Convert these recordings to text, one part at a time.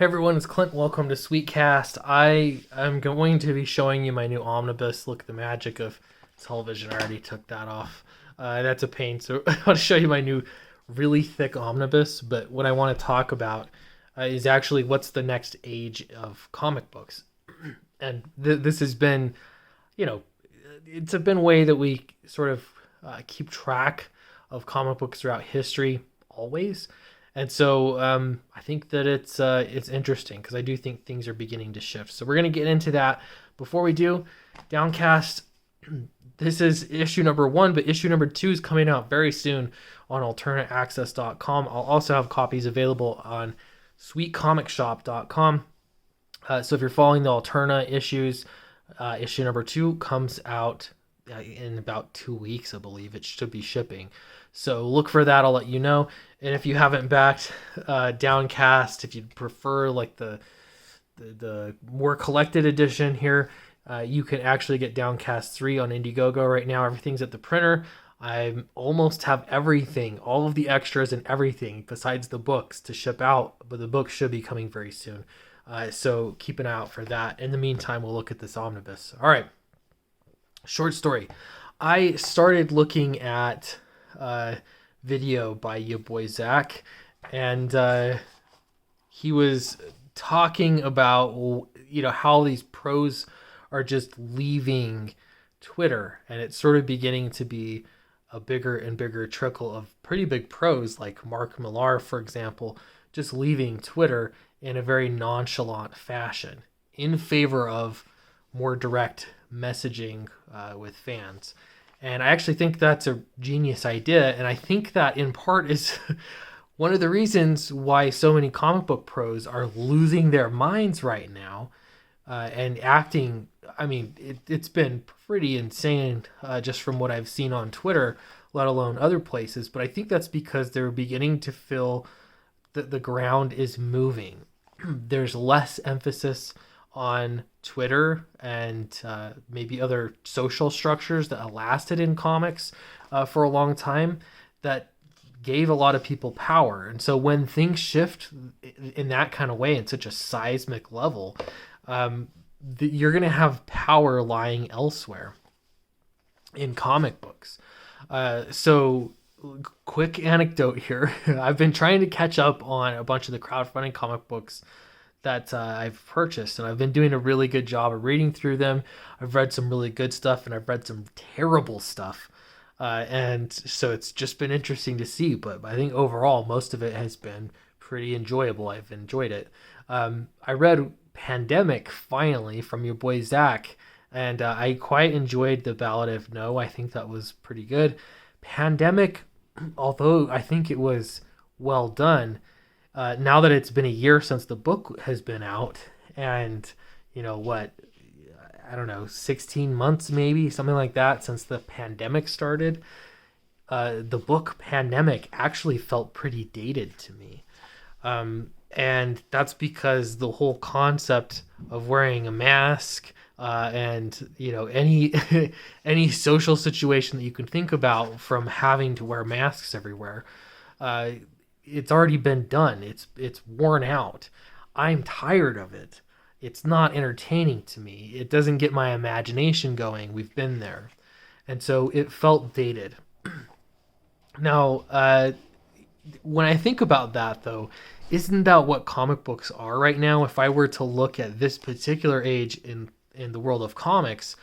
Hey everyone, it's Clint. Welcome to Sweetcast. I am going to be showing you my new omnibus. Look at the magic of television. I already took that off. That's a pain. So I want to show you my new really thick omnibus. But what I want to talk about is actually what's the next age of comic books. And this has been, you know, it's been a way that we sort of keep track of comic books throughout history always. And so I think that it's interesting because I do think things are beginning to shift. So we're going to get into that. Before we do, Downcast, this is issue number 1, but issue number 2 is coming out very soon on alternateaccess.com. I'll also have copies available on sweetcomicshop.com. So if you're following the Alterna issues, issue number 2 comes out in about 2 weeks, I believe. It should be shipping. So look for that. I'll let you know. And if you haven't backed Downcast, if you'd prefer like the more collected edition here, you can actually get Downcast 3 on Indiegogo right now. Everything's at the printer. I almost have everything, all of the extras and everything besides the books to ship out, but the books should be coming very soon. So keep an eye out for that. In the meantime, we'll look at this omnibus. All right. Short story. I started looking at video by your boy Zach, and he was talking about how these pros are just leaving Twitter, and it's sort of beginning to be a bigger and bigger trickle of pretty big pros like Mark Millar, for example, just leaving Twitter in a very nonchalant fashion in favor of more direct messaging with fans. And I actually think that's a genius idea. And I think that in part is one of the reasons why so many comic book pros are losing their minds right now and acting. I mean, it's been pretty insane just from what I've seen on Twitter, let alone other places. But I think that's because they're beginning to feel that the ground is moving. There's less emphasis on Twitter and maybe other social structures that lasted in comics for a long time that gave a lot of people power. And so when things shift in that kind of way, in such a seismic level, you're going to have power lying elsewhere in comic books. So quick anecdote here. I've been trying to catch up on a bunch of the crowdfunding comic books that I've purchased, and I've been doing a really good job of reading through them. I've read some really good stuff, and I've read some terrible stuff, and so it's just been interesting to see. But I think overall, most of it has been pretty enjoyable. I've enjoyed it. I read Pandemic finally from your boy Zach, and I quite enjoyed the Ballad of No. I think that was pretty good. Pandemic, although I think it was well done, now that it's been a year since the book has been out, and I don't know, 16 months maybe, something like that, since the pandemic started, the book Pandemic actually felt pretty dated to me. And that's because the whole concept of wearing a mask and any any social situation that you can think about, from having to wear masks everywhere, it's already been done. It's worn out. I'm tired of it. It's not entertaining to me. It doesn't get my imagination going. We've been there. And so it felt dated. Now, when I think about that, though, isn't that what comic books are right now? If I were to look at this particular age in the world of comics,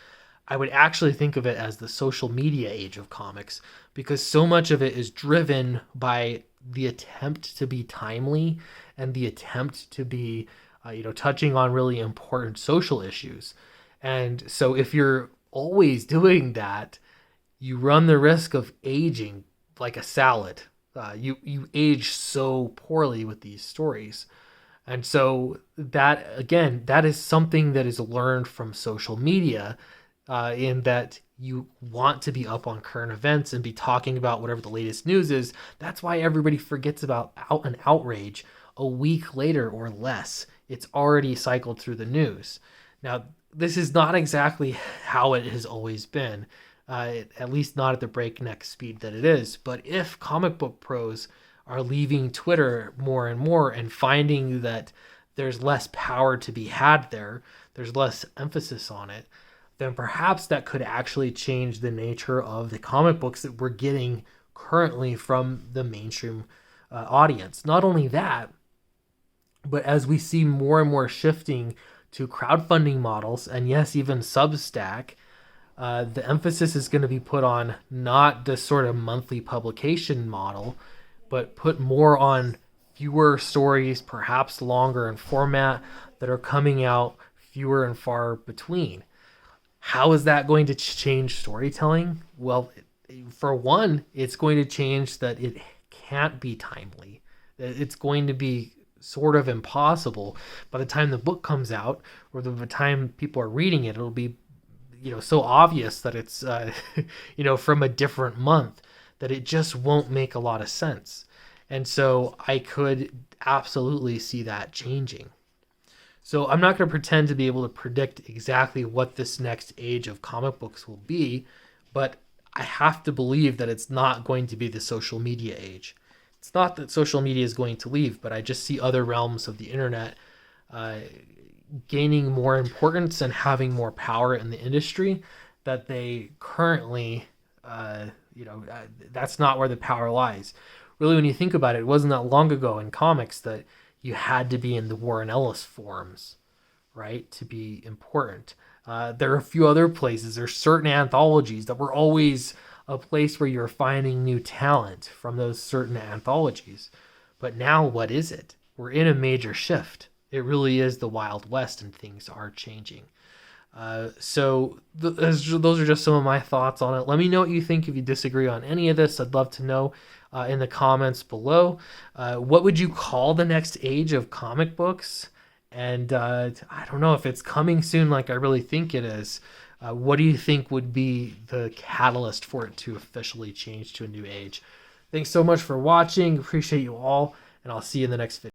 I would actually think of it as the social media age of comics, because so much of it is driven by the attempt to be timely and the attempt to be, touching on really important social issues. And so if you're always doing that, you run the risk of aging like a salad. You age so poorly with these stories. And so that, again, that is something that is learned from social media, in that you want to be up on current events and be talking about whatever the latest news is. That's why everybody forgets about an outrage a week later or less. It's already cycled through the news. Now, this is not exactly how it has always been, at least not at the breakneck speed that it is. But if comic book pros are leaving Twitter more and more and finding that there's less power to be had there, there's less emphasis on it, then perhaps that could actually change the nature of the comic books that we're getting currently from the mainstream audience. Not only that, but as we see more and more shifting to crowdfunding models, and yes, even Substack, the emphasis is going to be put on not this sort of monthly publication model, but put more on fewer stories, perhaps longer in format, that are coming out fewer and far between. How is that going to change storytelling? Well, for one, it's going to change that it can't be timely. It's going to be sort of impossible. By the time the book comes out, or the time people are reading it, it'll be, so obvious that it's, from a different month, that it just won't make a lot of sense. And so I could absolutely see that changing. So I'm not going to pretend to be able to predict exactly what this next age of comic books will be, but I have to believe that it's not going to be the social media age. It's not that social media is going to leave, but I just see other realms of the internet gaining more importance and having more power in the industry that they currently, that's not where the power lies. Really, when you think about it, it wasn't that long ago in comics that you had to be in the Warren Ellis forums, right, to be important. There are a few other places. There's certain anthologies that were always a place where you're finding new talent from those certain anthologies. But now, what is it? We're in a major shift. It really is the Wild West, and things are changing. So those are just some of my thoughts on it. Let me know what you think if you disagree on any of this. I'd love to know in the comments below. What would you call the next age of comic books? And I don't know if it's coming soon like I really think it is. What do you think would be the catalyst for it to officially change to a new age? Thanks so much for watching. Appreciate you all, and I'll see you in the next video.